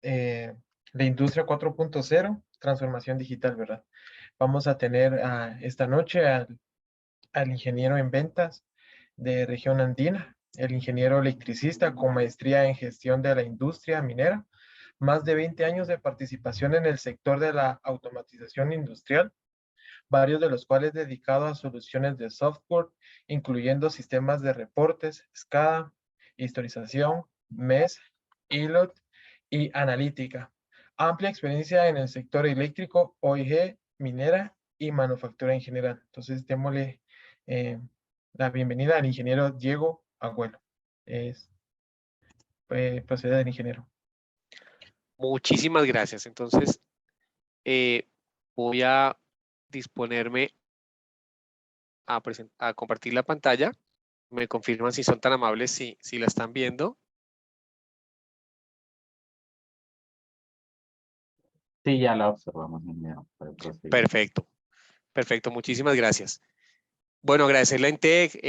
la industria 4.0, transformación digital, ¿verdad? Vamos a tener esta noche al ingeniero en ventas de región andina, el ingeniero electricista con maestría en gestión de la industria minera, más de 20 años de participación en el sector de la automatización industrial, varios de los cuales dedicados a soluciones de software, incluyendo sistemas de reportes, SCADA, historización, MES, ILOT y analítica. Amplia experiencia en el sector eléctrico, OIG, minera y manufactura en general. Entonces, démosle eh, la bienvenida al ingeniero Diego Agüelo. Es procede del ingeniero. Muchísimas gracias. Entonces, eh, voy a disponerme a compartir la pantalla. Me confirman si son tan amables, si la están viendo. Sí, ya la observamos, ingeniero. Puede proseguir. Perfecto, perfecto. Muchísimas gracias. Bueno, agradecerle a Intec,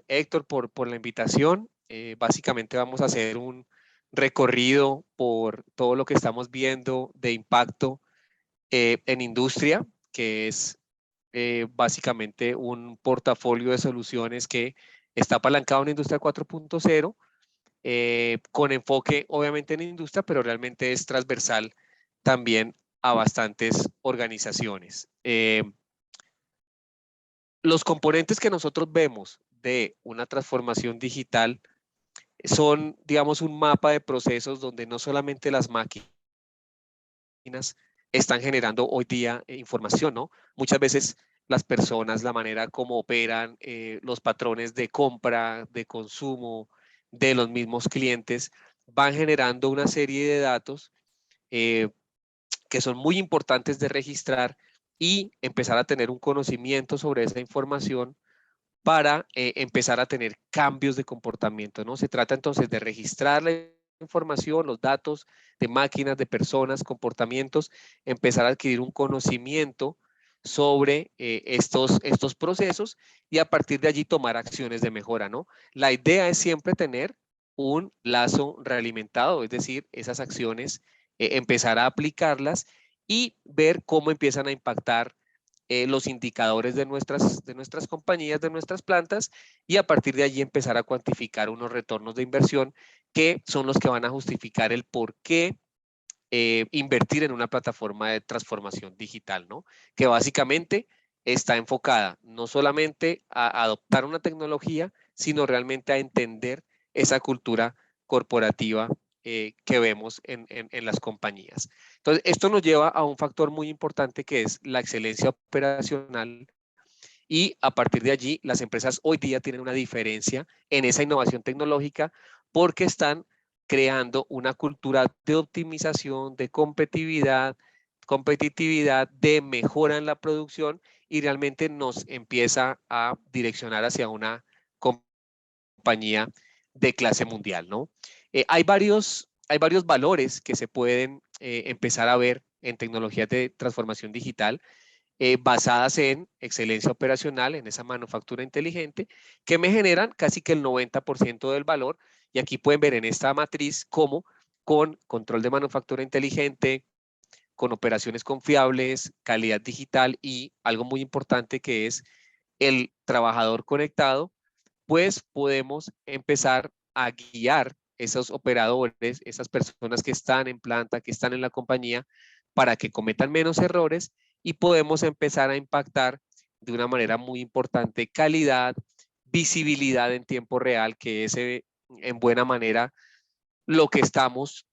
Héctor, por la invitación. Básicamente vamos a hacer un recorrido por todo lo que estamos viendo de impacto en industria, que es básicamente un portafolio de soluciones que está apalancado en Industria 4.0, con enfoque obviamente en industria, pero realmente es transversal también a bastantes organizaciones. Los componentes que nosotros vemos de una transformación digital son, digamos, un mapa de procesos donde no solamente las máquinas están generando hoy día información, ¿no? Muchas veces las personas, la manera como operan, los patrones de compra, de consumo de los mismos clientes, van generando una serie de datos eh, que son muy importantes de registrar y empezar a tener un conocimiento sobre esa información para empezar a tener cambios de comportamiento, ¿no? Se trata entonces de registrar la información, los datos de máquinas, de personas, comportamientos, empezar a adquirir un conocimiento sobre estos procesos y a partir de allí tomar acciones de mejora, ¿no? La idea es siempre tener un lazo realimentado, es decir, esas acciones, empezar a aplicarlas y ver cómo empiezan a impactar los indicadores de nuestras compañías, de nuestras plantas, y a partir de allí empezar a cuantificar unos retornos de inversión que son los que van a justificar el por qué invertir en una plataforma de transformación digital, ¿no? Que básicamente está enfocada no solamente a adoptar una tecnología, sino realmente a entender esa cultura corporativa que vemos en las compañías. Entonces, esto nos lleva a un factor muy importante que es la excelencia operacional y a partir de allí las empresas hoy día tienen una diferencia en esa innovación tecnológica porque están creando una cultura de optimización, de competitividad, de mejora en la producción y realmente nos empieza a direccionar hacia una compañía de clase mundial, ¿no? Hay varios valores que se pueden empezar a ver en tecnologías de transformación digital basadas en excelencia operacional, en esa manufactura inteligente, que me generan casi que el 90% del valor. Y aquí pueden ver en esta matriz cómo con control de manufactura inteligente, con operaciones confiables, calidad digital y algo muy importante que es el trabajador conectado, pues podemos empezar a guiar esos operadores, esas personas que están en planta, que están en la compañía, para que cometan menos errores y podemos empezar a impactar de una manera muy importante calidad, visibilidad en tiempo real, que es en buena manera lo que estamos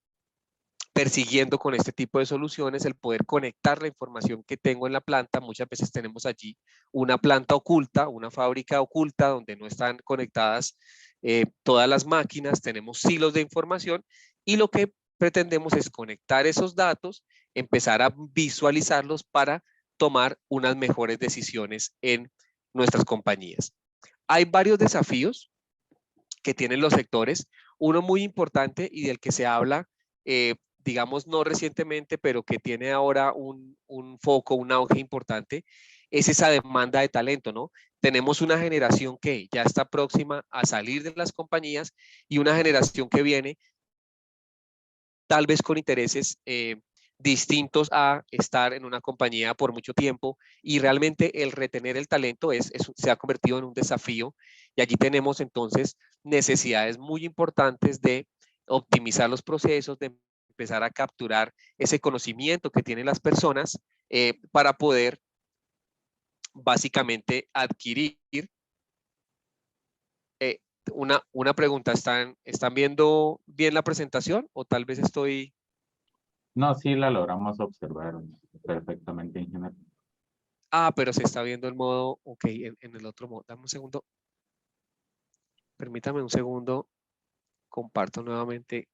persiguiendo con este tipo de soluciones, el poder conectar la información que tengo en la planta. Muchas veces tenemos allí una planta oculta, una fábrica oculta donde no están conectadas todas las máquinas, tenemos silos de información y lo que pretendemos es conectar esos datos, empezar a visualizarlos para tomar unas mejores decisiones en nuestras compañías. Hay varios desafíos que tienen los sectores. Uno muy importante y del que se habla, digamos, no recientemente, pero que tiene ahora un foco, un auge importante, es esa demanda de talento, ¿no? Tenemos una generación que ya está próxima a salir de las compañías y una generación que viene tal vez con intereses distintos a estar en una compañía por mucho tiempo, y realmente el retener el talento se ha convertido en un desafío, y allí tenemos entonces necesidades muy importantes de optimizar los procesos, de empezar a capturar ese conocimiento que tienen las personas para poder básicamente adquirir. Una pregunta, ¿están viendo bien la presentación o tal vez estoy... No, sí la logramos observar perfectamente, ingeniero. Ah, pero se está viendo el modo, ok, en el otro modo. Dame un segundo. Permítame un segundo. Comparto nuevamente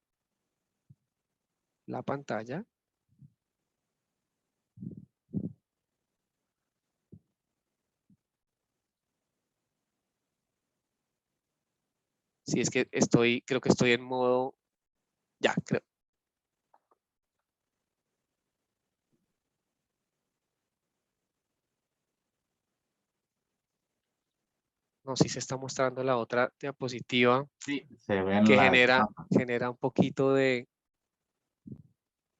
la pantalla. Si es que creo que estoy en modo, ya, creo. No, si se está mostrando la otra diapositiva Sí, se ven que las genera un poquito de,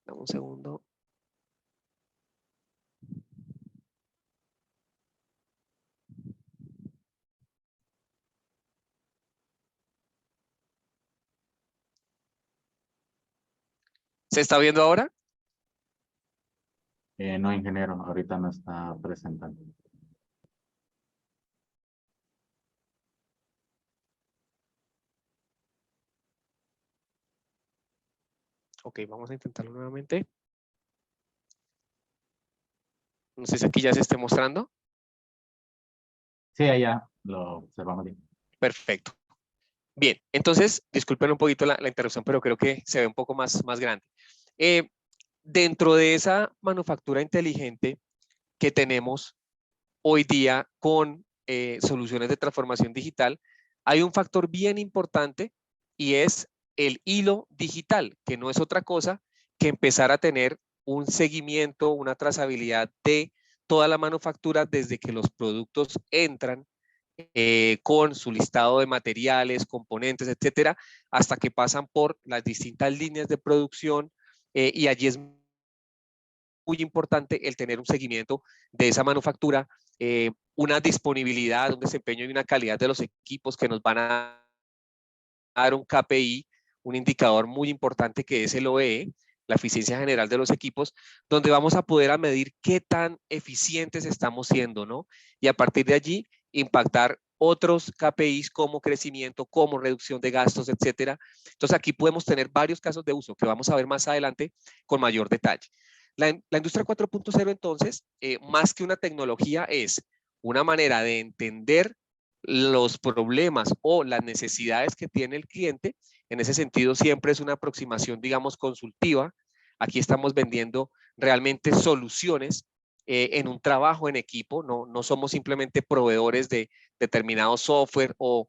dame un segundo. ¿Se está viendo ahora? No, ingeniero, ahorita no está presentando. Ok, vamos a intentarlo nuevamente. No sé si aquí ya se esté mostrando. Sí, allá lo observamos bien. Perfecto. Bien, entonces, disculpen un poquito la interrupción, pero creo que se ve un poco más grande. Dentro de esa manufactura inteligente que tenemos hoy día con soluciones de transformación digital, hay un factor bien importante y es el hilo digital, que no es otra cosa que empezar a tener un seguimiento, una trazabilidad de toda la manufactura desde que los productos entran con su listado de materiales, componentes, etcétera, hasta que pasan por las distintas líneas de producción, y allí es muy importante el tener un seguimiento de esa manufactura, una disponibilidad, un desempeño y una calidad de los equipos que nos van a dar un KPI, un indicador muy importante que es el OEE, la eficiencia general de los equipos, donde vamos a poder medir qué tan eficientes estamos siendo, ¿no? Y a partir de allí impactar otros KPIs como crecimiento, como reducción de gastos, etcétera. Entonces aquí podemos tener varios casos de uso que vamos a ver más adelante con mayor detalle. La industria 4.0 entonces, más que una tecnología, es una manera de entender los problemas o las necesidades que tiene el cliente. En ese sentido, siempre es una aproximación, digamos, consultiva. Aquí estamos vendiendo realmente soluciones en un trabajo en equipo. No somos simplemente proveedores de determinado software o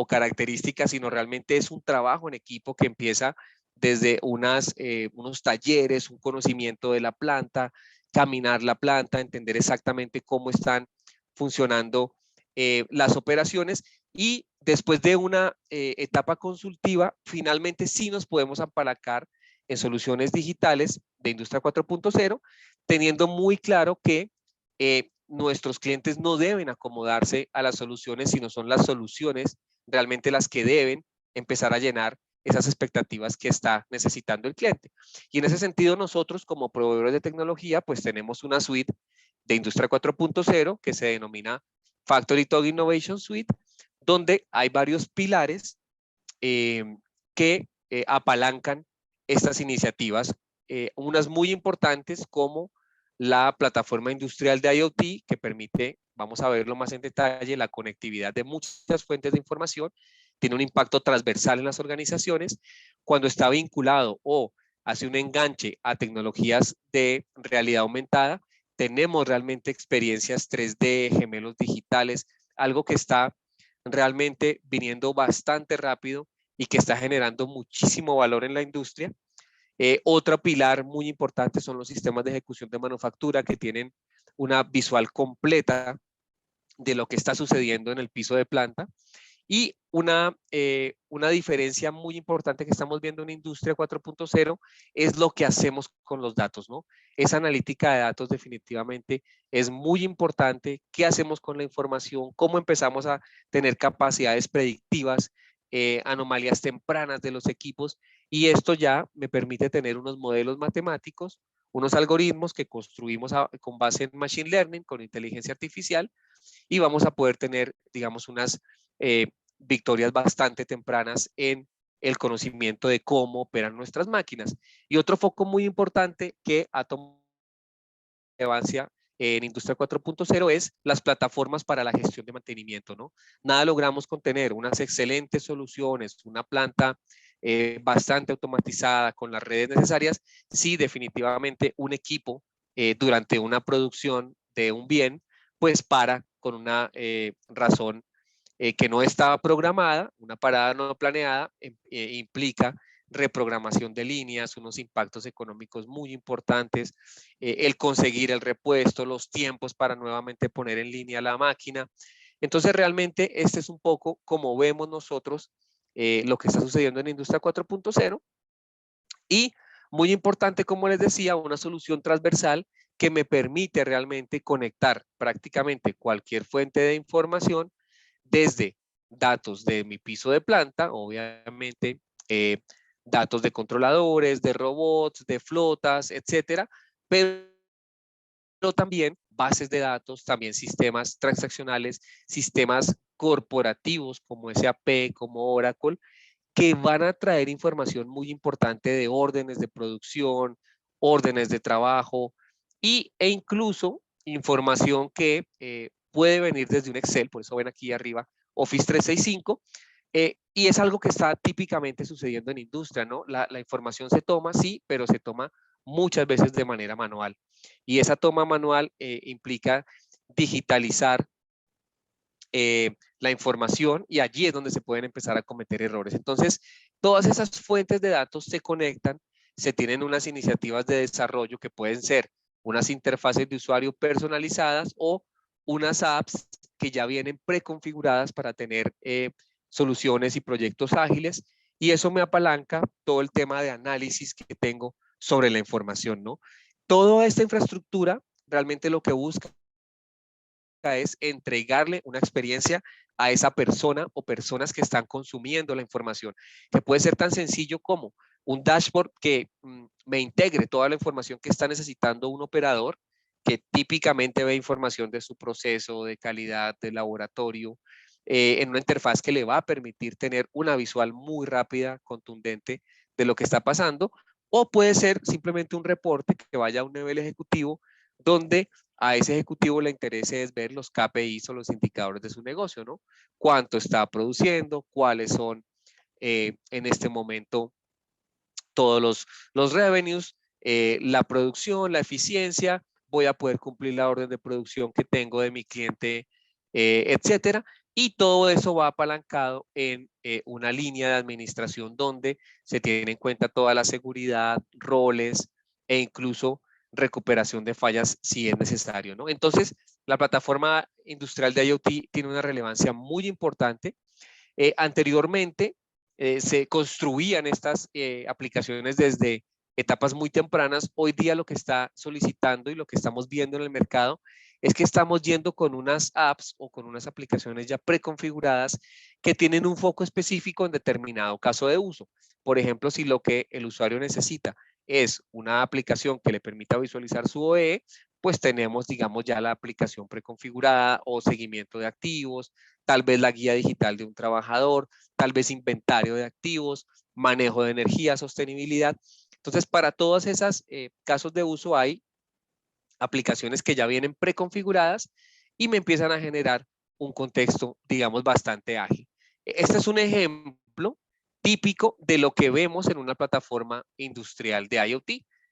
características, sino realmente es un trabajo en equipo que empieza desde unos talleres, un conocimiento de la planta, caminar la planta, entender exactamente cómo están funcionando las operaciones, y después de una etapa consultiva, finalmente sí nos podemos apalancar en soluciones digitales de Industria 4.0, teniendo muy claro que nuestros clientes no deben acomodarse a las soluciones, sino son las soluciones realmente las que deben empezar a llenar esas expectativas que está necesitando el cliente. Y en ese sentido, nosotros como proveedores de tecnología, pues tenemos una suite de Industria 4.0 que se denomina Factory Talk Innovation Suite, donde hay varios pilares que apalancan estas iniciativas, unas muy importantes como la plataforma industrial de IoT, que permite, vamos a verlo más en detalle, la conectividad de muchas fuentes de información, tiene un impacto transversal en las organizaciones. Cuando está vinculado o hace un enganche a tecnologías de realidad aumentada, tenemos realmente experiencias 3D, gemelos digitales, algo que está realmente viniendo bastante rápido y que está generando muchísimo valor en la industria. Otro pilar muy importante son los sistemas de ejecución de manufactura, que tienen una visual completa de lo que está sucediendo en el piso de planta. Y una diferencia muy importante que estamos viendo en Industria 4.0 es lo que hacemos con los datos, ¿no? Esa analítica de datos definitivamente es muy importante. ¿Qué hacemos con la información? ¿Cómo empezamos a tener capacidades predictivas, anomalías tempranas de los equipos? Y esto ya me permite tener unos modelos matemáticos, unos algoritmos que construimos con base en Machine Learning, con inteligencia artificial, y vamos a poder tener, digamos, unas victorias bastante tempranas en el conocimiento de cómo operan nuestras máquinas. Y otro foco muy importante que ha tomado relevancia en Industria 4.0 es las plataformas para la gestión de mantenimiento, ¿no? Nada logramos con tener unas excelentes soluciones, una planta bastante automatizada con las redes necesarias, si definitivamente un equipo durante una producción de un bien, pues para con una razón que no estaba programada, una parada no planeada, implica reprogramación de líneas, unos impactos económicos muy importantes, el conseguir el repuesto, los tiempos para nuevamente poner en línea la máquina. Entonces, realmente, este es un poco como vemos nosotros lo que está sucediendo en Industria 4.0 y muy importante, como les decía, una solución transversal que me permite realmente conectar prácticamente cualquier fuente de información desde datos de mi piso de planta, obviamente datos de controladores, de robots, de flotas, etcétera, pero también bases de datos, también sistemas transaccionales, sistemas corporativos como SAP, como Oracle, que van a traer información muy importante de órdenes de producción, órdenes de trabajo e incluso información que puede venir desde un Excel, por eso ven aquí arriba Office 365, y es algo que está típicamente sucediendo en industria, ¿no? La información se toma, sí, pero se toma muchas veces de manera manual. Y esa toma manual implica digitalizar la información y allí es donde se pueden empezar a cometer errores. Entonces, todas esas fuentes de datos se conectan, se tienen unas iniciativas de desarrollo que pueden ser unas interfaces de usuario personalizadas o unas apps que ya vienen preconfiguradas para tener soluciones y proyectos ágiles, y eso me apalanca todo el tema de análisis que tengo sobre la información, ¿no? Toda esta infraestructura realmente lo que busca es entregarle una experiencia a esa persona o personas que están consumiendo la información, que puede ser tan sencillo como un dashboard que me integre toda la información que está necesitando un operador, que típicamente ve información de su proceso, de calidad, de laboratorio, en una interfaz que le va a permitir tener una visual muy rápida, contundente de lo que está pasando, o puede ser simplemente un reporte que vaya a un nivel ejecutivo donde a ese ejecutivo le interese es ver los KPIs o los indicadores de su negocio, ¿no? Cuánto está produciendo, cuáles son en este momento todos los revenues, la producción, la eficiencia, voy a poder cumplir la orden de producción que tengo de mi cliente, etcétera. Y todo eso va apalancado en una línea de administración donde se tiene en cuenta toda la seguridad, roles e incluso recuperación de fallas si es necesario, ¿no? Entonces, la plataforma industrial de IoT tiene una relevancia muy importante. Anteriormente, se construían estas aplicaciones desde etapas muy tempranas. Hoy día lo que está solicitando y lo que estamos viendo en el mercado es que estamos yendo con unas apps o con unas aplicaciones ya preconfiguradas que tienen un foco específico en determinado caso de uso. Por ejemplo, si lo que el usuario necesita es una aplicación que le permita visualizar su OE, pues tenemos, digamos, ya la aplicación preconfigurada o seguimiento de activos, tal vez la guía digital de un trabajador, tal vez inventario de activos, manejo de energía, sostenibilidad. Entonces, para todos esos casos de uso hay aplicaciones que ya vienen preconfiguradas y me empiezan a generar un contexto, digamos, bastante ágil. Este es un ejemplo típico de lo que vemos en una plataforma industrial de IoT.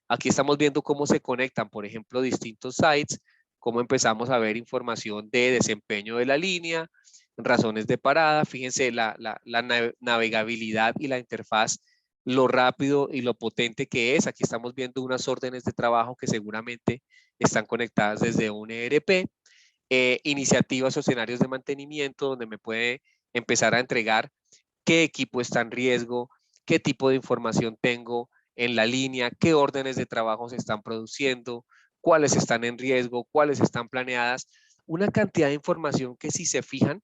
Aquí estamos viendo cómo se conectan, por ejemplo, distintos sites, cómo empezamos a ver información de desempeño de la línea, razones de parada. Fíjense la navegabilidad y la interfaz, lo rápido y lo potente que es. Aquí estamos viendo unas órdenes de trabajo que seguramente están conectadas desde un ERP, iniciativas o escenarios de mantenimiento donde me puede empezar a entregar qué equipo está en riesgo, qué tipo de información tengo en la línea, qué órdenes de trabajo se están produciendo, cuáles están en riesgo, cuáles están planeadas. Una cantidad de información que, si se fijan,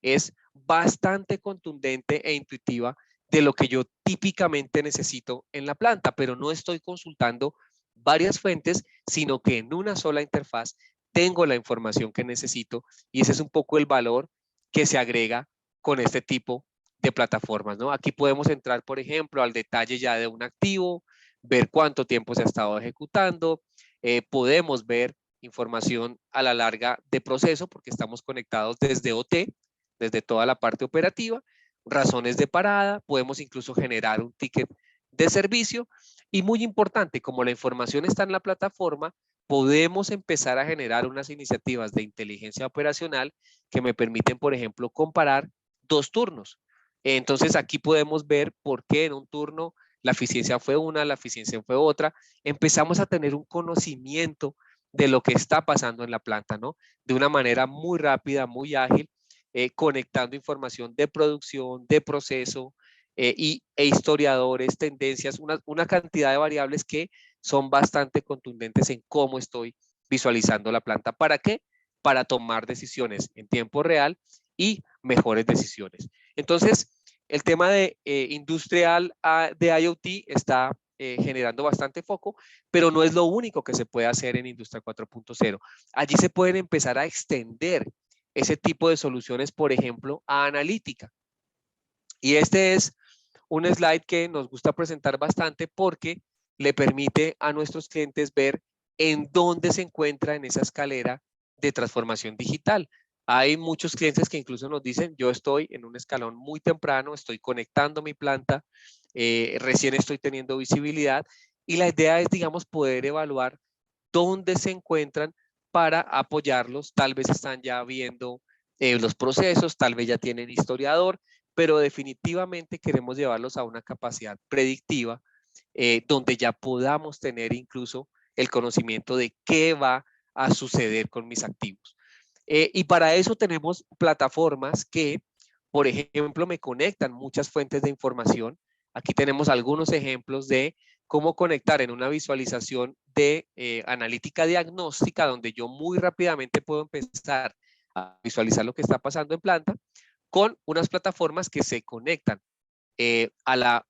es bastante contundente e intuitiva de lo que yo típicamente necesito en la planta, pero no estoy consultando varias fuentes, sino que en una sola interfaz tengo la información que necesito, y ese es un poco el valor que se agrega con este tipo de plataformas, ¿no? Aquí podemos entrar, por ejemplo, al detalle ya de un activo, ver cuánto tiempo se ha estado ejecutando, podemos ver información a la larga de proceso porque estamos conectados desde OT, desde toda la parte operativa, razones de parada, podemos incluso generar un ticket de servicio, y muy importante, como la información está en la plataforma, podemos empezar a generar unas iniciativas de inteligencia operacional que me permiten, por ejemplo, comparar 2 turnos. Entonces aquí podemos ver por qué en un turno la eficiencia fue una, la eficiencia fue otra. Empezamos a tener un conocimiento de lo que está pasando en la planta, ¿no? De una manera muy rápida, muy ágil, conectando información de producción, de proceso, e historiadores, tendencias, una cantidad de variables que son bastante contundentes en cómo estoy visualizando la planta. ¿Para qué? Para tomar decisiones en tiempo real y mejores decisiones. Entonces, el tema de industrial de IoT está generando bastante foco, pero no es lo único que se puede hacer en Industria 4.0. Allí se pueden empezar a extender ese tipo de soluciones, por ejemplo, a analítica. Y este es un slide que nos gusta presentar bastante porque le permite a nuestros clientes ver en dónde se encuentra en esa escalera de transformación digital. Hay muchos clientes que incluso nos dicen, yo estoy en un escalón muy temprano, estoy conectando mi planta, recién estoy teniendo visibilidad, y la idea es, digamos, poder evaluar dónde se encuentran para apoyarlos. Tal vez están ya viendo los procesos, tal vez ya tienen historiador, pero definitivamente queremos llevarlos a una capacidad predictiva donde ya podamos tener incluso el conocimiento de qué va a suceder con mis activos. Y para eso tenemos plataformas que, por ejemplo, me conectan muchas fuentes de información. Aquí tenemos algunos ejemplos de cómo conectar en una visualización de analítica diagnóstica, donde yo muy rápidamente puedo empezar a visualizar lo que está pasando en planta, con unas plataformas que se conectan a la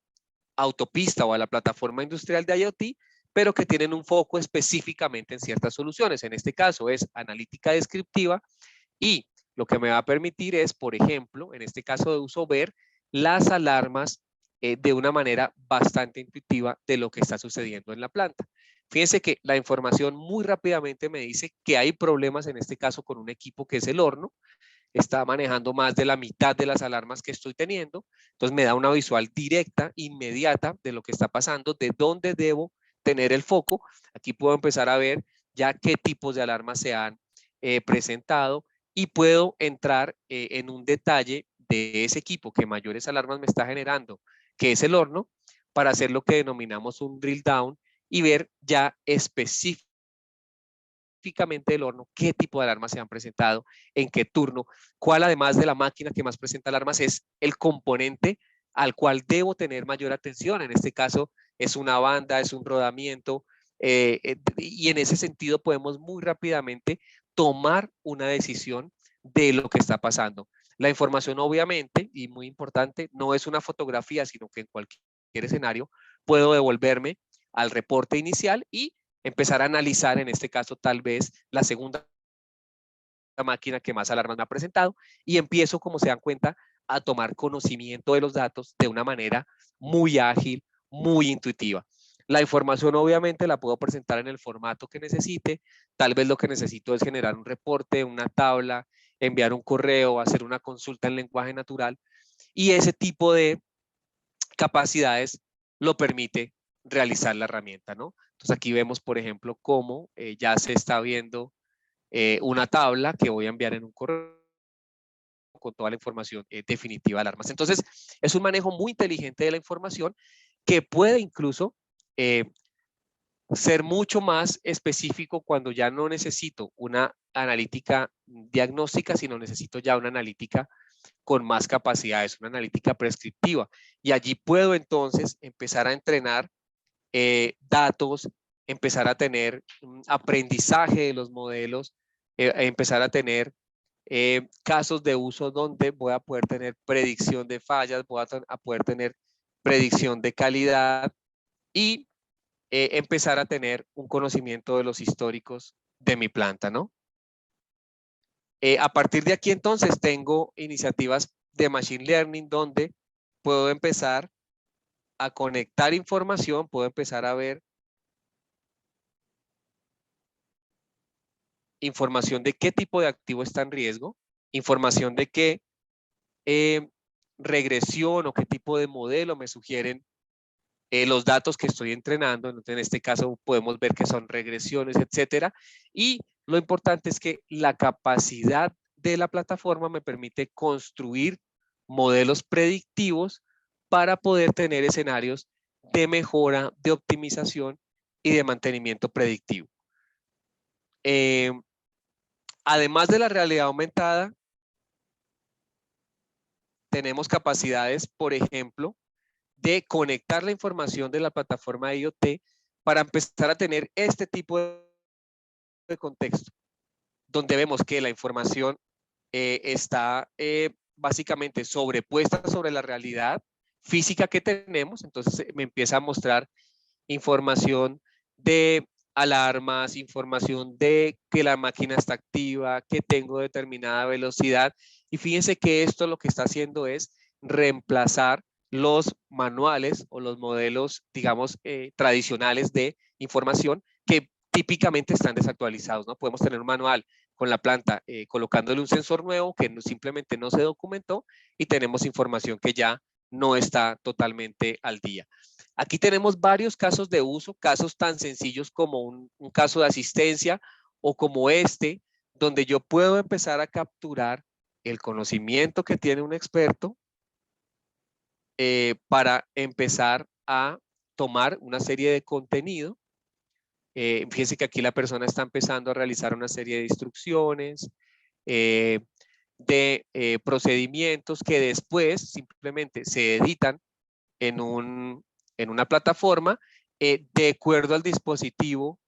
autopista o a la plataforma industrial de IoT, pero que tienen un foco específicamente en ciertas soluciones. En este caso es analítica descriptiva, y lo que me va a permitir es, por ejemplo, en este caso de uso, ver las alarmas de una manera bastante intuitiva de lo que está sucediendo en la planta. Fíjense que la información muy rápidamente me dice que hay problemas, en este caso con un equipo que es el horno, está manejando más de la mitad de las alarmas que estoy teniendo. Entonces me da una visual directa, inmediata de lo que está pasando, de dónde debo tener el foco. Aquí puedo empezar a ver ya qué tipos de alarmas se han presentado, y puedo entrar en un detalle de ese equipo que mayores alarmas me está generando, que es el horno, para hacer lo que denominamos un drill down y ver ya específicamente el horno, qué tipo de alarmas se han presentado, en qué turno, cuál, además de la máquina que más presenta alarmas, es el componente al cual debo tener mayor atención. En este caso es una banda, es un rodamiento, y en ese sentido podemos muy rápidamente tomar una decisión de lo que está pasando. La información, obviamente, y muy importante, no es una fotografía, sino que en cualquier escenario puedo devolverme al reporte inicial y empezar a analizar, en este caso, tal vez la segunda máquina que más alarmas me ha presentado, y empiezo, como se dan cuenta, a tomar conocimiento de los datos de una manera muy ágil, muy intuitiva. La información obviamente la puedo presentar en el formato que necesite. Tal vez lo que necesito es generar un reporte, una tabla, enviar un correo, hacer una consulta en lenguaje natural, y ese tipo de capacidades lo permite realizar la herramienta, ¿no? Entonces aquí vemos, por ejemplo, cómo ya se está viendo una tabla que voy a enviar en un correo con toda la información definitiva de alarmas. Entonces, es un manejo muy inteligente de la información que puede incluso ser mucho más específico cuando ya no necesito una analítica diagnóstica, sino necesito ya una analítica con más capacidades, una analítica prescriptiva. Y allí puedo entonces empezar a entrenar datos, empezar a tener aprendizaje de los modelos, empezar a tener casos de uso donde voy a poder tener predicción de fallas, voy a poder tener predicción de calidad y empezar a tener un conocimiento de los históricos de mi planta, ¿no? A partir de aquí entonces tengo iniciativas de Machine Learning donde puedo empezar a conectar información, puedo empezar a ver información de qué tipo de activo está en riesgo, información de qué regresión o qué tipo de modelo me sugieren los datos que estoy entrenando. Entonces, en este caso podemos ver que son regresiones, etcétera. Y lo importante es que la capacidad de la plataforma me permite construir modelos predictivos para poder tener escenarios de mejora, de optimización y de mantenimiento predictivo. Además de la realidad aumentada, tenemos capacidades, por ejemplo, de conectar la información de la plataforma de IoT para empezar a tener este tipo de contexto, donde vemos que la información está básicamente sobrepuesta sobre la realidad física que tenemos. Entonces me empieza a mostrar información de alarmas, información de que la máquina está activa, que tengo determinada velocidad. Y fíjense que esto lo que está haciendo es reemplazar los manuales o los modelos, digamos, tradicionales de información que típicamente están desactualizados, ¿no? Podemos tener un manual con la planta colocándole un sensor nuevo que simplemente no se documentó y tenemos información que ya no está totalmente al día. Aquí tenemos varios casos de uso, casos tan sencillos como un caso de asistencia o como este, donde yo puedo empezar a capturar el conocimiento que tiene un experto para empezar a tomar una serie de contenido. Fíjense que aquí la persona está empezando a realizar una serie de instrucciones, de procedimientos que después simplemente se editan en una plataforma de acuerdo al dispositivo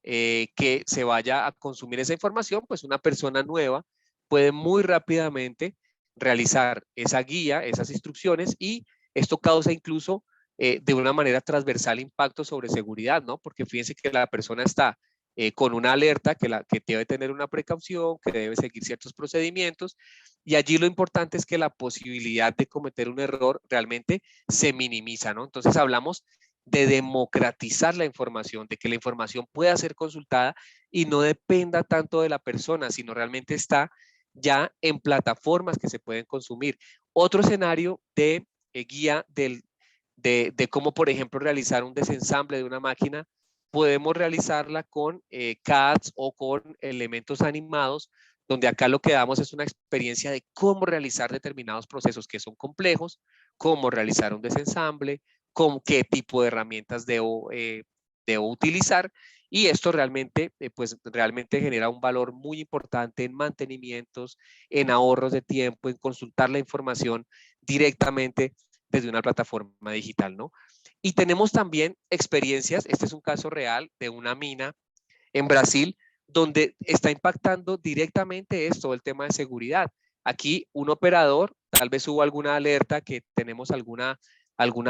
que se vaya a consumir esa información. Pues una persona nueva puede muy rápidamente realizar esa guía, esas instrucciones, y esto causa incluso de una manera transversal impacto sobre seguridad, ¿no? Porque fíjense que la persona está con una alerta que debe tener una precaución, que debe seguir ciertos procedimientos, y allí lo importante es que la posibilidad de cometer un error realmente se minimiza, ¿no? Entonces hablamos de democratizar la información, de que la información pueda ser consultada y no dependa tanto de la persona, sino realmente está ya en plataformas que se pueden consumir. Otro escenario de guía de cómo, por ejemplo, realizar un desensamble de una máquina, podemos realizarla con CADs o con elementos animados, donde acá lo que damos es una experiencia de cómo realizar determinados procesos que son complejos, cómo realizar un desensamble, con qué tipo de herramientas debo utilizar, y esto realmente, pues realmente genera un valor muy importante en mantenimientos, en ahorros de tiempo, en consultar la información directamente desde una plataforma digital, ¿no? Y tenemos también experiencias, este es un caso real de una mina en Brasil, donde está impactando directamente esto, el tema de seguridad. Aquí un operador, tal vez hubo alguna alerta que tenemos alguna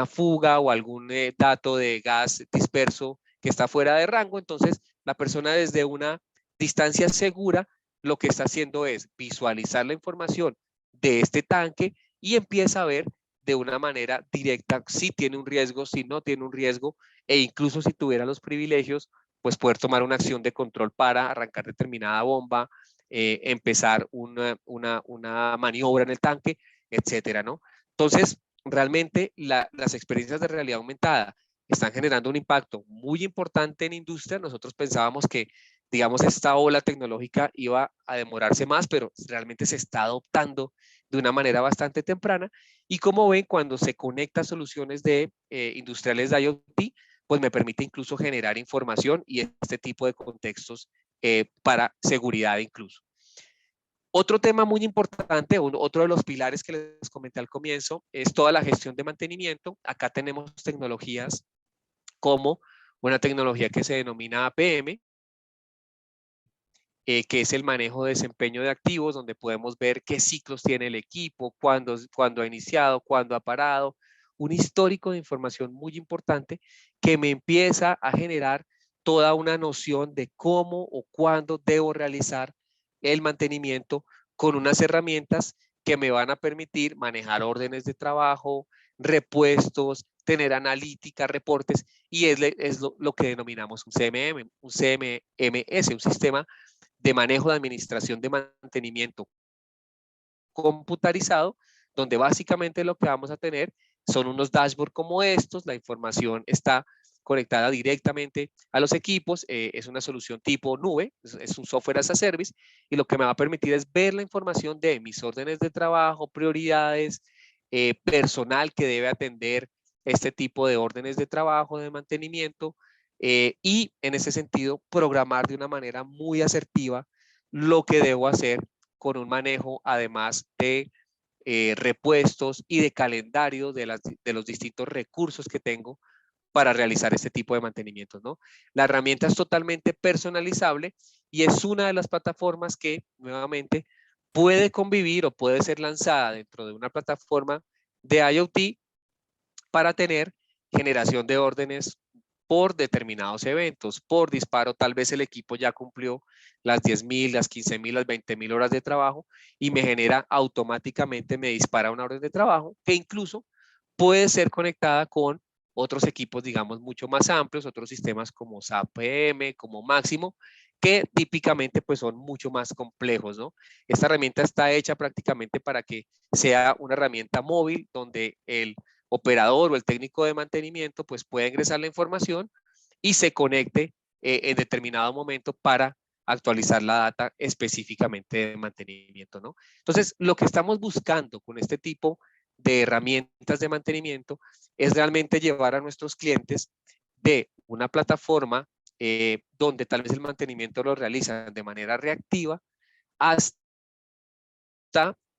fuga o algún dato de gas disperso que está fuera de rango. Entonces la persona desde una distancia segura lo que está haciendo es visualizar la información de este tanque y empieza a ver de una manera directa si tiene un riesgo, si no tiene un riesgo, e incluso si tuviera los privilegios, pues poder tomar una acción de control para arrancar determinada bomba, empezar una maniobra en el tanque, etcétera, ¿no? Entonces, realmente las experiencias de realidad aumentada están generando un impacto muy importante en industria. Nosotros pensábamos que, digamos, esta ola tecnológica iba a demorarse más, pero realmente se está adoptando de una manera bastante temprana. Y como ven, cuando se conecta soluciones de industriales de IoT, pues me permite incluso generar información y este tipo de contextos para seguridad incluso. Otro tema muy importante, otro de los pilares que les comenté al comienzo, es toda la gestión de mantenimiento. Acá tenemos tecnologías como una tecnología que se denomina APM, que es el manejo de desempeño de activos, donde podemos ver qué ciclos tiene el equipo, cuándo ha iniciado, cuándo ha parado, un histórico de información muy importante que me empieza a generar toda una noción de cómo o cuándo debo realizar el mantenimiento con unas herramientas que me van a permitir manejar órdenes de trabajo, repuestos, tener analítica, reportes, y es lo que denominamos un CMM, un CMMS, un sistema de manejo de administración de mantenimiento computarizado, donde básicamente lo que vamos a tener son unos dashboards como estos, la información está conectada directamente a los equipos, es una solución tipo nube, es un software as a service, y lo que me va a permitir es ver la información de mis órdenes de trabajo, prioridades, personal que debe atender este tipo de órdenes de trabajo, de mantenimiento, y en ese sentido programar de una manera muy asertiva lo que debo hacer con un manejo además de repuestos y de calendario de los distintos recursos que tengo para realizar este tipo de mantenimientos, ¿no? La herramienta es totalmente personalizable y es una de las plataformas que nuevamente puede convivir o puede ser lanzada dentro de una plataforma de IoT para tener generación de órdenes por determinados eventos, por disparo. Tal vez el equipo ya cumplió las 10.000, las 15.000, las 20.000 horas de trabajo y me genera automáticamente, me dispara una orden de trabajo que incluso puede ser conectada con otros equipos, digamos, mucho más amplios, otros sistemas como SAP PM, como Máximo, que típicamente pues son mucho más complejos, ¿no? Esta herramienta está hecha prácticamente para que sea una herramienta móvil donde el operador o el técnico de mantenimiento pues puede ingresar la información y se conecte en determinado momento para actualizar la data específicamente de mantenimiento, ¿no? Entonces, lo que estamos buscando con este tipo de herramientas de mantenimiento es realmente llevar a nuestros clientes de una plataforma donde tal vez el mantenimiento lo realizan de manera reactiva hasta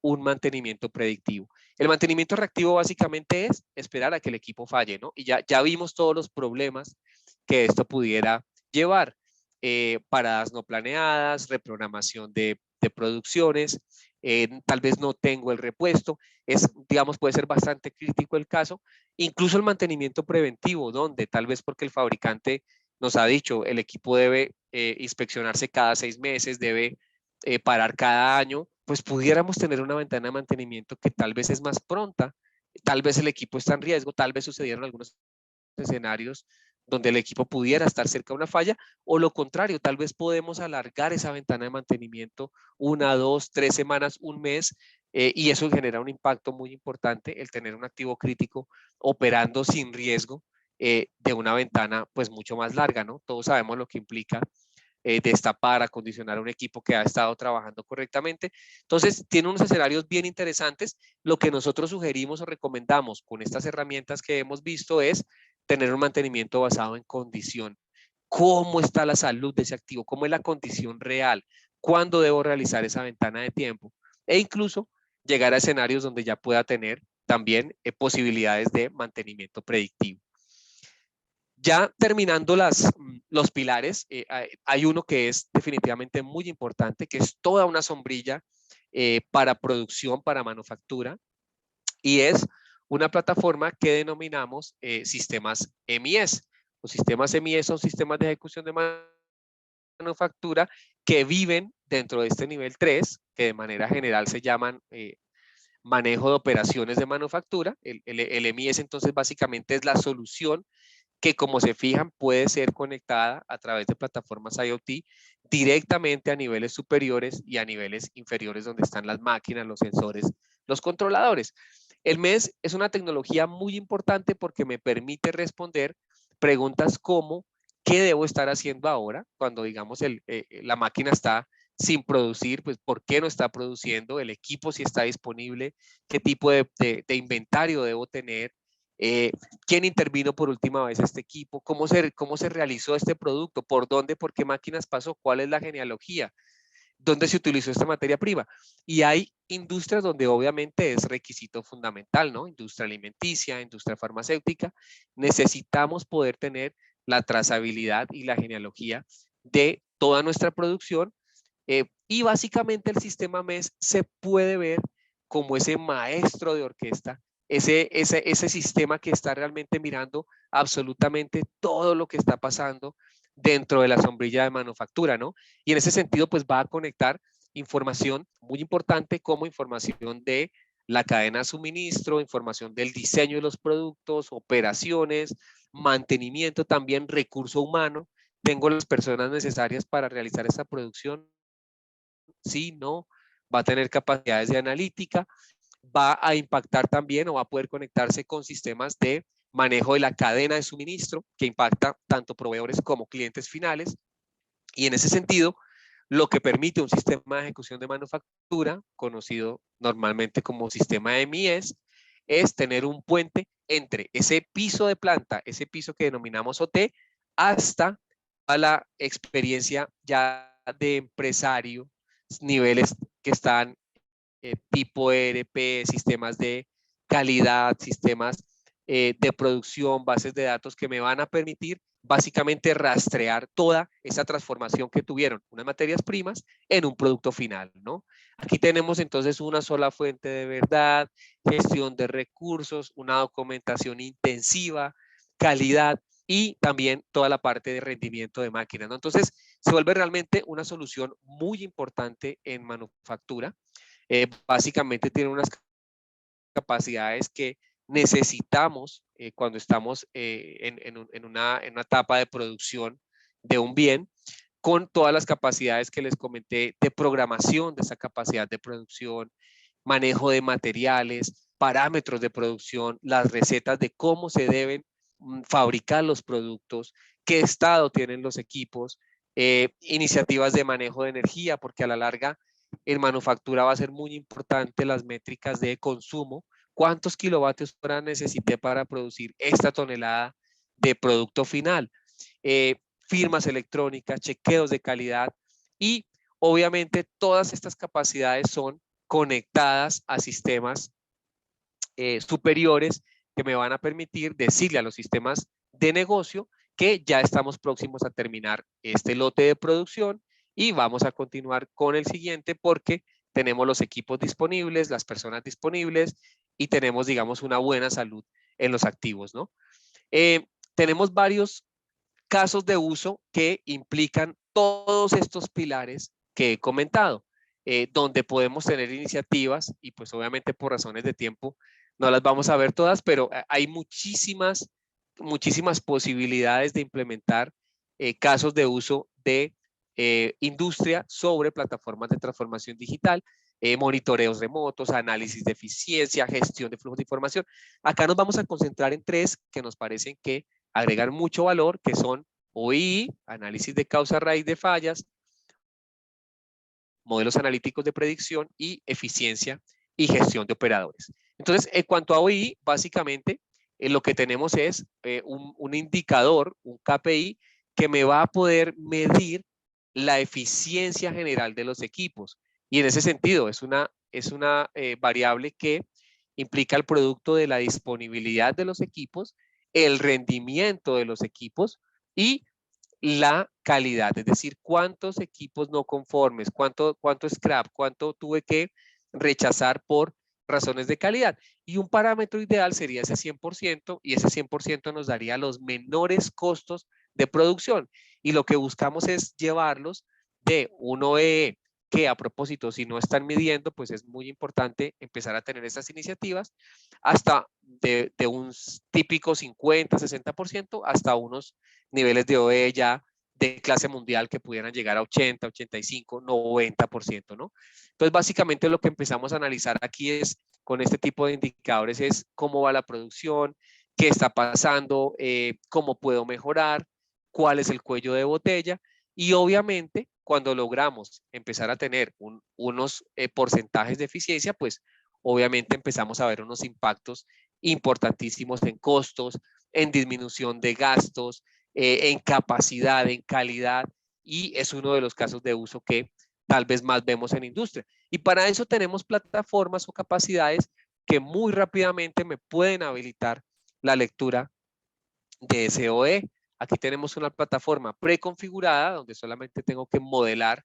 un mantenimiento predictivo. El mantenimiento reactivo básicamente es esperar a que el equipo falle, ¿no? Y ya vimos todos los problemas que esto pudiera llevar. Paradas no planeadas, reprogramación de producciones, tal vez no tengo el repuesto, digamos, puede ser bastante crítico el caso. Incluso el mantenimiento preventivo, donde tal vez porque el fabricante nos ha dicho el equipo debe inspeccionarse cada 6 meses, debe parar cada año, pues pudiéramos tener una ventana de mantenimiento que tal vez es más pronta, tal vez el equipo está en riesgo, tal vez sucedieron algunos escenarios donde el equipo pudiera estar cerca de una falla, o lo contrario, tal vez podemos alargar esa ventana de mantenimiento 1, 2, 3 semanas, un mes, y eso genera un impacto muy importante, el tener un activo crítico operando sin riesgo de una ventana pues mucho más larga, ¿no? Todos sabemos lo que implica destapar, acondicionar un equipo que ha estado trabajando correctamente. Entonces, tiene unos escenarios bien interesantes. Lo que nosotros sugerimos o recomendamos con estas herramientas que hemos visto es tener un mantenimiento basado en condición. ¿Cómo está la salud de ese activo? ¿Cómo es la condición real? ¿Cuándo debo realizar esa ventana de tiempo? E incluso llegar a escenarios donde ya pueda tener también posibilidades de mantenimiento predictivo. Ya terminando los pilares, hay uno que es definitivamente muy importante, que es toda una sombrilla para producción, para manufactura, y es una plataforma que denominamos sistemas MES. Los sistemas MES son sistemas de ejecución de manufactura que viven dentro de este nivel 3, que de manera general se llaman manejo de operaciones de manufactura. El MES entonces básicamente es la solución que, como se fijan, puede ser conectada a través de plataformas IoT directamente a niveles superiores y a niveles inferiores donde están las máquinas, los sensores, los controladores. El MES es una tecnología muy importante porque me permite responder preguntas como ¿qué debo estar haciendo ahora? Cuando, digamos, la máquina está sin producir, pues ¿por qué no está produciendo? El equipo si está disponible, qué tipo de inventario debo tener, quién intervino por última vez este equipo, cómo se realizó este producto, por dónde, por qué máquinas pasó, cuál es la genealogía. ¿dónde se utilizó esta materia prima? Y hay industrias donde obviamente es requisito fundamental, ¿no? Industria alimenticia, industria farmacéutica. Necesitamos poder tener la trazabilidad y la genealogía de toda nuestra producción. Y básicamente el sistema MES se puede ver como ese maestro de orquesta, ese sistema que está realmente mirando absolutamente todo lo que está pasando dentro de la sombrilla de manufactura, ¿no? Y en ese sentido, pues va a conectar información muy importante como información de la cadena de suministro, información del diseño de los productos, operaciones, mantenimiento, también recurso humano. Tengo las personas necesarias para realizar esta producción. Sí, no, va a tener capacidades de analítica, va a impactar también o va a poder conectarse con sistemas de manejo de la cadena de suministro que impacta tanto proveedores como clientes finales. Y en ese sentido, lo que permite un sistema de ejecución de manufactura, conocido normalmente como sistema de MIES, es tener un puente entre ese piso de planta, ese piso que denominamos OT, hasta a la experiencia ya de empresario, niveles que están tipo ERP, sistemas de calidad, sistemas de producción, bases de datos que me van a permitir básicamente rastrear toda esa transformación que tuvieron unas materias primas en un producto final, ¿no? Aquí tenemos entonces una sola fuente de verdad, gestión de recursos, una documentación intensiva, calidad y también toda la parte de rendimiento de máquinas, ¿no? Entonces, se vuelve realmente una solución muy importante en manufactura. Básicamente tiene unas capacidades que necesitamos cuando estamos en una etapa de producción de un bien, con todas las capacidades que les comenté de programación de esa capacidad de producción, manejo de materiales, parámetros de producción, las recetas de cómo se deben fabricar los productos, qué estado tienen los equipos, iniciativas de manejo de energía, porque a la larga en manufactura va a ser muy importante las métricas de consumo. ¿Cuántos kilovatios hora necesité para producir esta tonelada de producto final? Firmas electrónicas, chequeos de calidad y obviamente todas estas capacidades son conectadas a sistemas superiores que me van a permitir decirle a los sistemas de negocio que ya estamos próximos a terminar este lote de producción y vamos a continuar con el siguiente porque tenemos los equipos disponibles, las personas disponibles y tenemos, digamos, una buena salud en los activos, ¿no? Tenemos varios casos de uso que implican todos estos pilares que he comentado, donde podemos tener iniciativas y pues obviamente por razones de tiempo no las vamos a ver todas, pero hay muchísimas posibilidades de implementar casos de uso de industria sobre plataformas de transformación digital, monitoreos remotos, análisis de eficiencia, gestión de flujos de información. Acá nos vamos a concentrar en tres que nos parecen que agregan mucho valor, que son OI, análisis de causa raíz de fallas, modelos analíticos de predicción y eficiencia y gestión de operadores. Entonces, en cuanto a OI, básicamente lo que tenemos es un indicador, un KPI, que me va a poder medir la eficiencia general de los equipos. Y en ese sentido, es una variable que implica el producto de la disponibilidad de los equipos, el rendimiento de los equipos y la calidad, es decir, cuántos equipos no conformes, cuánto scrap, cuánto tuve que rechazar por razones de calidad. Y un parámetro ideal sería ese 100% y ese 100% nos daría los menores costos de producción. Y lo que buscamos es llevarlos de un OEE que a propósito, si no están midiendo, pues es muy importante empezar a tener estas iniciativas hasta de un típico 50, 60% hasta unos niveles de OE ya de clase mundial que pudieran llegar a 80, 85, 90%, ¿no? Entonces, básicamente lo que empezamos a analizar aquí es, con este tipo de indicadores, es cómo va la producción, qué está pasando, cómo puedo mejorar, cuál es el cuello de botella y obviamente cuando logramos empezar a tener unos porcentajes de eficiencia, pues obviamente empezamos a ver unos impactos importantísimos en costos, en disminución de gastos, en capacidad, en calidad, y es uno de los casos de uso que tal vez más vemos en industria. Y para eso tenemos plataformas o capacidades que muy rápidamente me pueden habilitar la lectura de SOE. Aquí tenemos una plataforma preconfigurada donde solamente tengo que modelar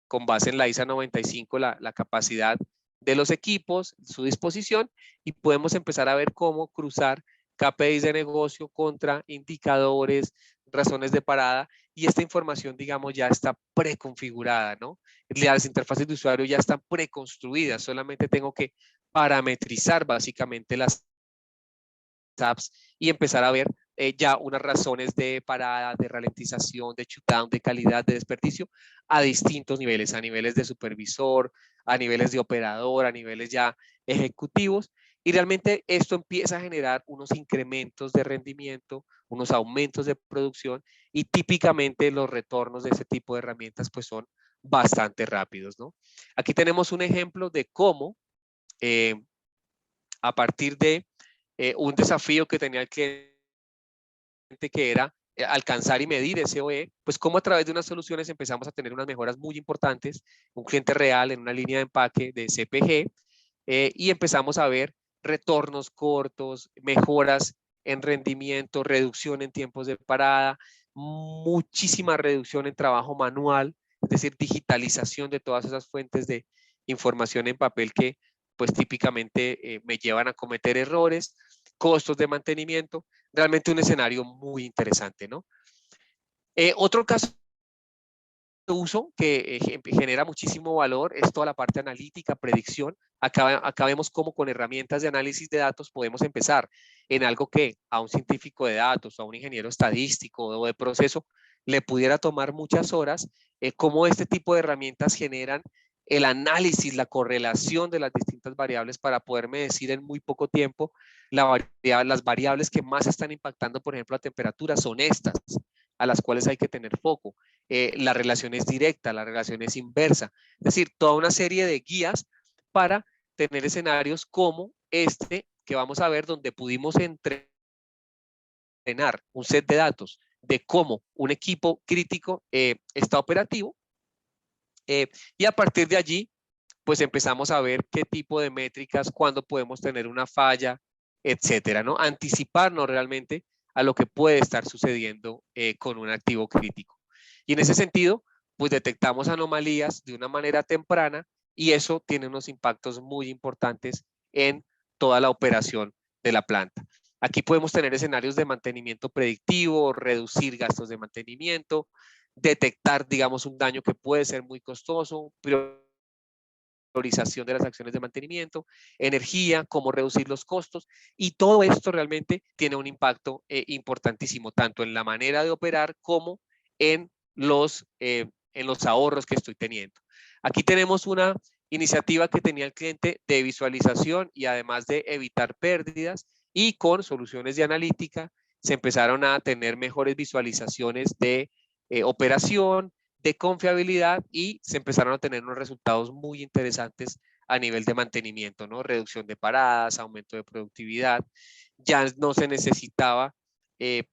con base en la ISA 95 la capacidad de los equipos, su disposición, y podemos empezar a ver cómo cruzar KPIs de negocio contra indicadores, razones de parada, y esta información, digamos, ya está preconfigurada, ¿no? Las interfaces de usuario ya están preconstruidas, solamente tengo que parametrizar básicamente las apps y empezar a ver ya unas razones de parada, de ralentización, de shutdown, de calidad, de desperdicio a distintos niveles, a niveles de supervisor, a niveles de operador, a niveles ya ejecutivos. Y realmente esto empieza a generar unos incrementos de rendimiento, unos aumentos de producción, y típicamente los retornos de ese tipo de herramientas pues son bastante rápidos, ¿no? Aquí tenemos un ejemplo de cómo a partir de un desafío que tenía el cliente, que era alcanzar y medir SOE, pues como a través de unas soluciones empezamos a tener unas mejoras muy importantes, un cliente real en una línea de empaque de CPG, y empezamos a ver retornos cortos, mejoras en rendimiento, reducción en tiempos de parada, muchísima reducción en trabajo manual, es decir, digitalización de todas esas fuentes de información en papel que pues típicamente me llevan a cometer errores, costos de mantenimiento, realmente un escenario muy interesante, ¿no? Otro caso de uso que genera muchísimo valor es toda la parte analítica, predicción. Acá vemos cómo con herramientas de análisis de datos podemos empezar en algo que a un científico de datos o a un ingeniero estadístico o de proceso le pudiera tomar muchas horas, cómo este tipo de herramientas generan el análisis, la correlación de las distintas variables para poderme decir en muy poco tiempo las variables que más están impactando, por ejemplo, la temperatura son estas, a las cuales hay que tener foco. La relación es directa, la relación es inversa. Es decir, toda una serie de guías para tener escenarios como este que vamos a ver, donde pudimos entrenar un set de datos de cómo un equipo crítico está operativo, y a partir de allí pues empezamos a ver qué tipo de métricas, cuándo podemos tener una falla, etcétera, ¿no? Anticiparnos realmente a lo que puede estar sucediendo con un activo crítico. Y en ese sentido, pues detectamos anomalías de una manera temprana y eso tiene unos impactos muy importantes en toda la operación de la planta. Aquí podemos tener escenarios de mantenimiento predictivo, reducir gastos de mantenimiento, detectar, digamos, un daño que puede ser muy costoso, priorización de las acciones de mantenimiento, energía, cómo reducir los costos, y todo esto realmente tiene un impacto importantísimo, tanto en la manera de operar como en los ahorros que estoy teniendo. Aquí tenemos una iniciativa que tenía el cliente de visualización y además de evitar pérdidas, y con soluciones de analítica se empezaron a tener mejores visualizaciones de operación, de confiabilidad, y se empezaron a tener unos resultados muy interesantes a nivel de mantenimiento, ¿no? Reducción de paradas, aumento de productividad. Ya no se necesitaba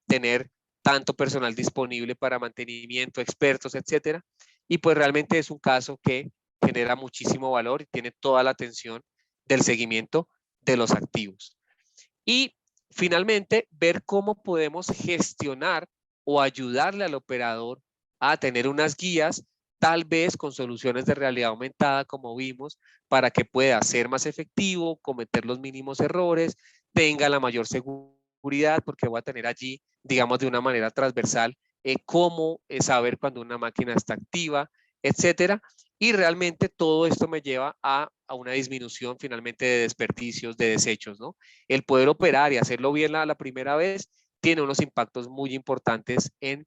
tener tanto personal disponible para mantenimiento, expertos, etcétera. Y pues realmente es un caso que genera muchísimo valor y tiene toda la atención del seguimiento de los activos. Y finalmente, ver cómo podemos gestionar o ayudarle al operador a tener unas guías, tal vez con soluciones de realidad aumentada, como vimos, para que pueda ser más efectivo, cometer los mínimos errores, tenga la mayor seguridad, porque voy a tener allí, digamos, de una manera transversal, cómo saber cuando una máquina está activa, etcétera. Y realmente todo esto me lleva a una disminución finalmente de desperdicios, de desechos, ¿no? El poder operar y hacerlo bien la primera vez tiene unos impactos muy importantes en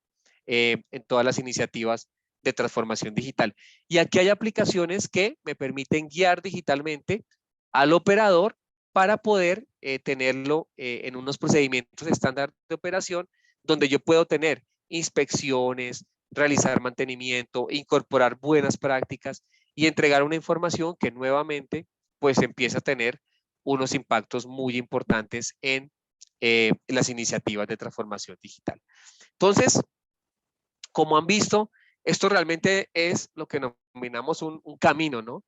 todas las iniciativas de transformación digital. Y aquí hay aplicaciones que me permiten guiar digitalmente al operador para poder tenerlo en unos procedimientos estándar de operación, donde yo puedo tener inspecciones, realizar mantenimiento, incorporar buenas prácticas y entregar una información que nuevamente pues empieza a tener unos impactos muy importantes en las iniciativas de transformación digital. Entonces, como han visto, esto realmente es lo que nos denominamos un camino, ¿no?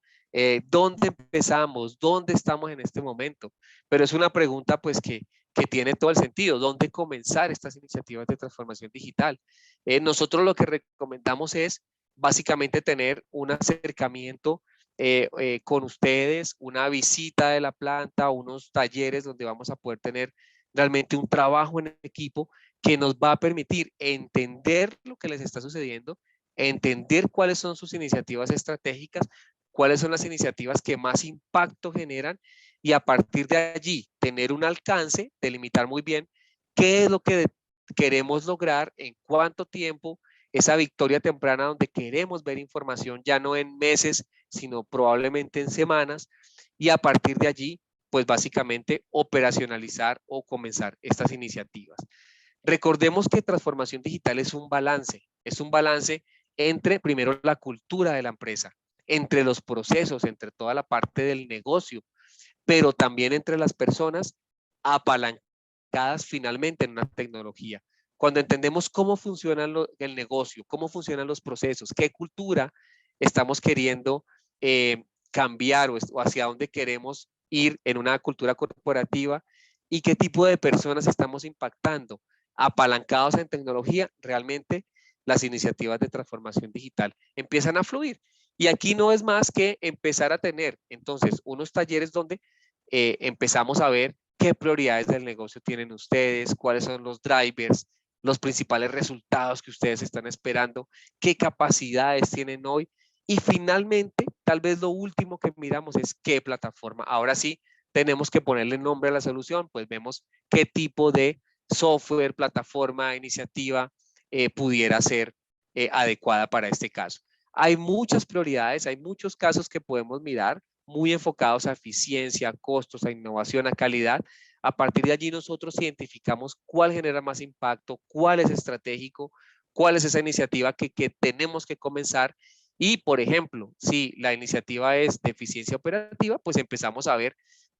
¿Dónde empezamos? ¿Dónde estamos en este momento? Pero es una pregunta pues que tiene todo el sentido. ¿Dónde comenzar estas iniciativas de transformación digital? Nosotros lo que recomendamos es básicamente tener un acercamiento con ustedes, una visita de la planta, unos talleres donde vamos a poder tener realmente un trabajo en equipo que nos va a permitir entender lo que les está sucediendo, entender cuáles son sus iniciativas estratégicas, cuáles son las iniciativas que más impacto generan y a partir de allí tener un alcance, delimitar muy bien qué es lo que queremos lograr, en cuánto tiempo, esa victoria temprana donde queremos ver información ya no en meses, sino probablemente en semanas y a partir de allí, pues básicamente operacionalizar o comenzar estas iniciativas. Recordemos que transformación digital es un balance entre primero la cultura de la empresa, entre los procesos, entre toda la parte del negocio, pero también entre las personas apalancadas finalmente en una tecnología. Cuando entendemos cómo funciona el negocio, cómo funcionan los procesos, qué cultura estamos queriendo cambiar o hacia dónde queremos ir en una cultura corporativa y qué tipo de personas estamos impactando, apalancados en tecnología, realmente las iniciativas de transformación digital empiezan a fluir. Y aquí no es más que empezar a tener entonces unos talleres donde empezamos a ver qué prioridades del negocio tienen ustedes, cuáles son los drivers, los principales resultados que ustedes están esperando, qué capacidades tienen hoy y finalmente, tal vez lo último que miramos es qué plataforma. Ahora sí, tenemos que ponerle nombre a la solución, pues vemos qué tipo de software, plataforma, iniciativa pudiera ser adecuada para este caso. Hay muchas prioridades, hay muchos casos que podemos mirar, muy enfocados a eficiencia, a costos, a innovación, a calidad. A partir de allí nosotros identificamos cuál genera más impacto, cuál es estratégico, cuál es esa iniciativa que tenemos que comenzar. Y, por ejemplo, si la iniciativa es de eficiencia operativa, pues empezamos a ver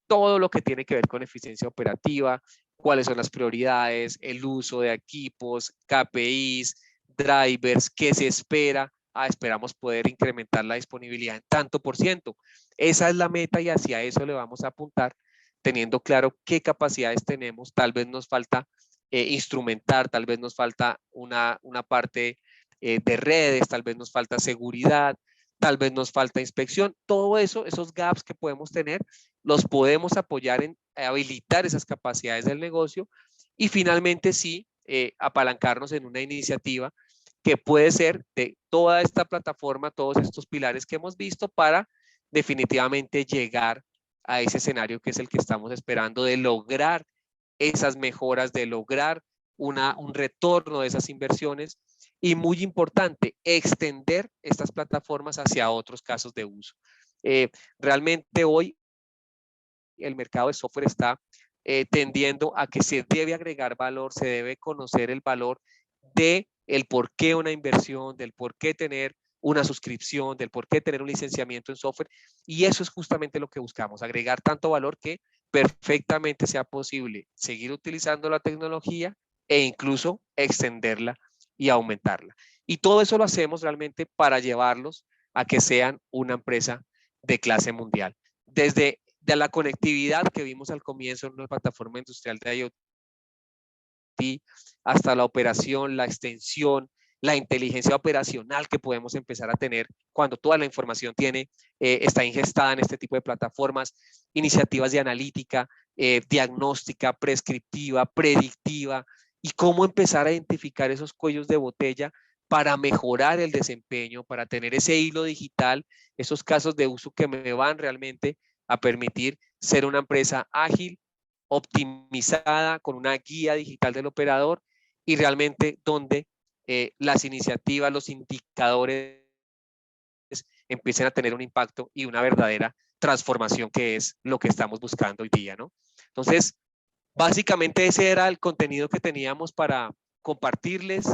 todo lo que tiene que ver con eficiencia operativa, cuáles son las prioridades, el uso de equipos, KPIs, drivers, qué se espera. Esperamos poder incrementar la disponibilidad en tanto por ciento. Esa es la meta y hacia eso le vamos a apuntar, teniendo claro qué capacidades tenemos. Tal vez nos falta instrumentar, tal vez nos falta una parte de redes, tal vez nos falta seguridad, tal vez nos falta inspección. Todo eso, esos gaps que podemos tener, los podemos apoyar en habilitar esas capacidades del negocio y finalmente sí, apalancarnos en una iniciativa que puede ser de toda esta plataforma, todos estos pilares que hemos visto para definitivamente llegar a ese escenario que es el que estamos esperando, de lograr esas mejoras, de lograr un retorno de esas inversiones y muy importante, extender estas plataformas hacia otros casos de uso. Realmente hoy el mercado de software está tendiendo a que se debe agregar valor, se debe conocer el valor de el por qué una inversión, del por qué tener una suscripción, del por qué tener un licenciamiento en software. Y eso es justamente lo que buscamos, agregar tanto valor que perfectamente sea posible seguir utilizando la tecnología e incluso extenderla y aumentarla. Y todo eso lo hacemos realmente para llevarlos a que sean una empresa de clase mundial. Desde la conectividad que vimos al comienzo en una plataforma industrial de IoT, hasta la operación, la extensión, la inteligencia operacional que podemos empezar a tener cuando toda la información está ingestada en este tipo de plataformas, iniciativas de analítica, diagnóstica, prescriptiva, predictiva, y cómo empezar a identificar esos cuellos de botella para mejorar el desempeño, para tener ese hilo digital, esos casos de uso que me van realmente a permitir ser una empresa ágil, optimizada, con una guía digital del operador y realmente donde las iniciativas, los indicadores empiecen a tener un impacto y una verdadera transformación que es lo que estamos buscando hoy día, ¿no? Entonces, básicamente ese era el contenido que teníamos para compartirles.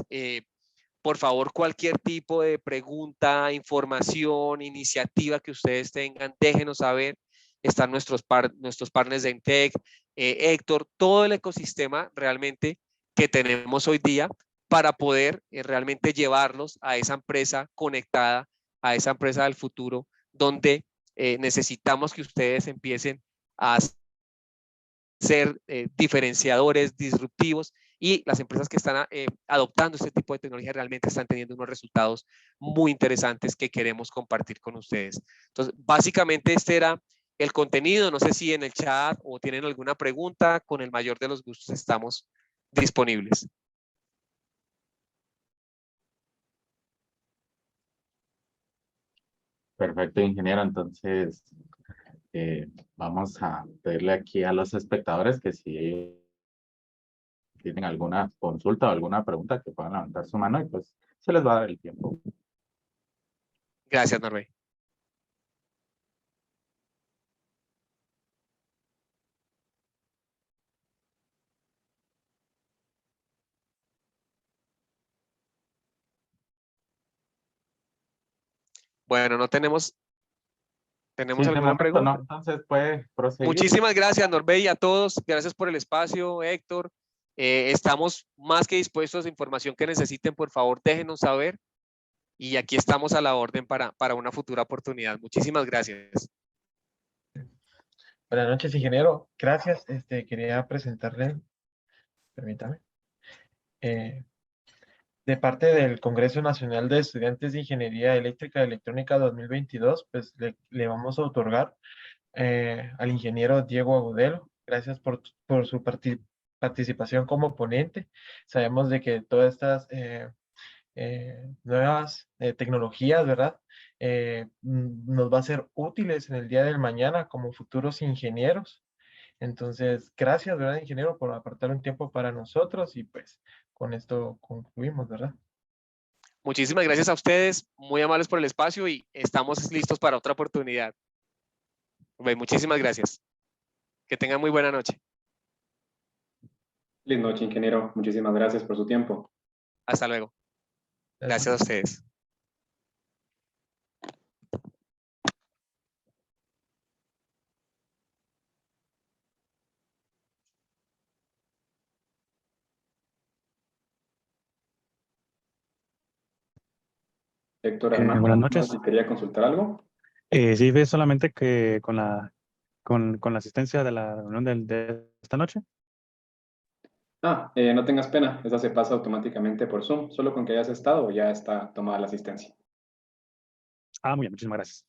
Por favor, cualquier tipo de pregunta, información, iniciativa que ustedes tengan, déjenos saber. Están nuestros partners de Intec, Héctor, todo el ecosistema realmente que tenemos hoy día para poder realmente llevarlos a esa empresa conectada a esa empresa del futuro donde necesitamos que ustedes empiecen a ser diferenciadores, disruptivos, y las empresas que están adoptando este tipo de tecnología realmente están teniendo unos resultados muy interesantes que queremos compartir con ustedes. Entonces, básicamente este era el contenido. No sé si en el chat o tienen alguna pregunta, con el mayor de los gustos estamos disponibles. Perfecto, ingeniero. Entonces, vamos a pedirle aquí a los espectadores que si tienen alguna consulta o alguna pregunta que puedan levantar su mano y pues se les va a dar el tiempo. Gracias, Norbey. Bueno, no tenemos, Sí, de alguna momento no. pregunta. Entonces puede proseguir. Muchísimas gracias, Norbey, y a todos. Gracias por el espacio, Héctor. Estamos más que dispuestos a información que necesiten. Por favor, déjenos saber. Y aquí estamos a la orden para una futura oportunidad. Muchísimas gracias. Buenas noches, ingeniero. Gracias. Quería presentarle, permítame, eh, de parte del Congreso Nacional de Estudiantes de Ingeniería Eléctrica y Electrónica 2022, pues le vamos a otorgar al ingeniero Diego Agudelo. Gracias por su participación como ponente. Sabemos de que todas estas nuevas tecnologías, ¿verdad? Nos va a ser útiles en el día del mañana como futuros ingenieros. Entonces, gracias, ¿verdad, ingeniero, por apartar un tiempo para nosotros y pues con esto concluimos, ¿verdad? Muchísimas gracias a ustedes. Muy amables por el espacio y estamos listos para otra oportunidad. Muchísimas gracias. Que tengan muy buena noche. Feliz noche, ingeniero. Muchísimas gracias por su tiempo. Hasta luego. Gracias a ustedes. Héctor Armando, Buenas no sé noches. si quería consultar algo. Sí, ve solamente que con la asistencia de la reunión de esta noche. No tengas pena, esa se pasa automáticamente por Zoom. Solo con que hayas estado ya está tomada la asistencia. Muy bien, muchísimas gracias.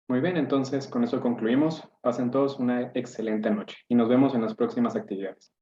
Muy bien, entonces con eso concluimos. Pasen todos una excelente noche y nos vemos en las próximas actividades.